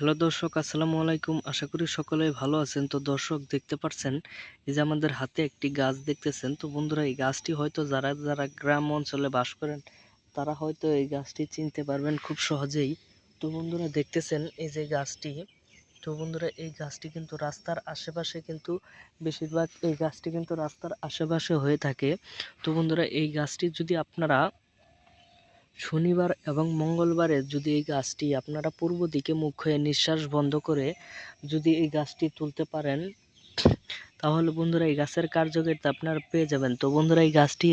Hello দর্শক, আসসালামু আলাইকুম। আশা করি সকলেই ভালো আছেন। তো দর্শক, দেখতে পাচ্ছেন এই যে আমাদের হাতে একটি গাছ দেখতেছেন। তো বন্ধুরা, এই গাছটি হয়তো যারা যারা গ্রাম অঞ্চলে বাস করেন তারা হয়তো এই গাছটি চিনতে পারবেন খুব সহজেই। তো বন্ধুরা, দেখতেছেন এই যে গাছটি। তো বন্ধুরা, এই গাছটি কিন্তু রাস্তার আশেপাশে কিন্তু বেশিরভাগ এই গাছটি কিন্তু রাস্তার আশেপাশে হয়ে থাকে। তো বন্ধুরা, এই গাছটি যদি আপনারা শনিবার এবং মঙ্গলবারে যদি এই গাছটি আপনারা পূর্ব দিকে মুখ হয়ে নিঃশ্বাস বন্ধ করে যদি এই গাছটি তুলতে পারেন, তাহলে বন্ধুরা এই গাছের কার্যকারিতা আপনারা পেয়ে যাবেন। তো বন্ধুরা, এই গাছটি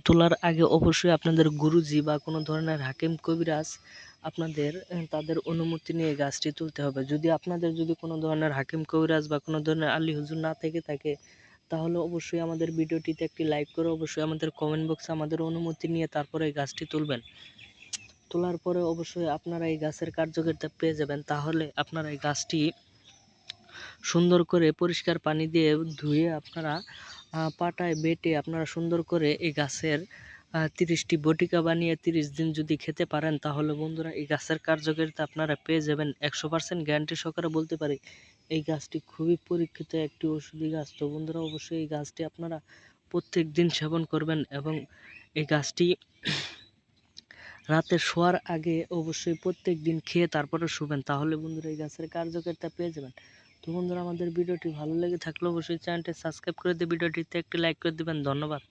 তোলার আগে অবশ্যই আপনাদের গুরুজি বা কোনো ধরনের হাকিম কবিরাজ আপনাদের তাদের অনুমতি নিয়ে গাছটি তুলতে হবে। যদি আপনাদের কোনো ধরনের হাকিম কবিরাজ বা কোনো ধরনের আলী হুজুর না থেকে থাকে, তাহলে অবশ্যই আমাদের ভিডিওটিতে একটি লাইক করে অবশ্যই আমাদের কমেন্ট বক্সে আমাদের অনুমতি নিয়ে তারপরে এই গাছটি তুলবেন। তোলার পরে অবশ্যই আপনারা এই গাছের কার্যকারিতা পেয়ে যাবেন। তাহলে আপনারা এই গাছটি সুন্দর করে পরিষ্কার পানি দিয়ে ধুয়ে আপনারা পাটায় বেটে আপনারা সুন্দর করে এই গাছের 30টি বটিকা বানিয়ে 30 দিন যদি খেতে পারেন, তাহলে বন্ধুরা এই গাছের কার্যকারিতা আপনারা পেয়ে যাবেন। 100% গ্যারান্টি সহকারে বলতে পারি এই গাছটি খুবই পরীক্ষিত একটি ঔষধি গাছ। তো বন্ধুরা, অবশ্যই এই গাছটি আপনারা প্রত্যেক দিন সেবন করবেন এবং এই গাছটি রাতে শোয়ার আগে অবশ্যই প্রত্যেক দিন খেয়ে তারপরে শুবেন। তাহলে বন্ধুরা এই গাছের কার্যকারিতা পেয়ে যাবেন। তো বন্ধুরা, আমাদের ভিডিওটি ভালো লেগে থাকলে অবশ্যই চ্যানেলটি সাবস্ক্রাইব করে দিয়ে ভিডিওটিতে একটি লাইক করে দিবেন। ধন্যবাদ।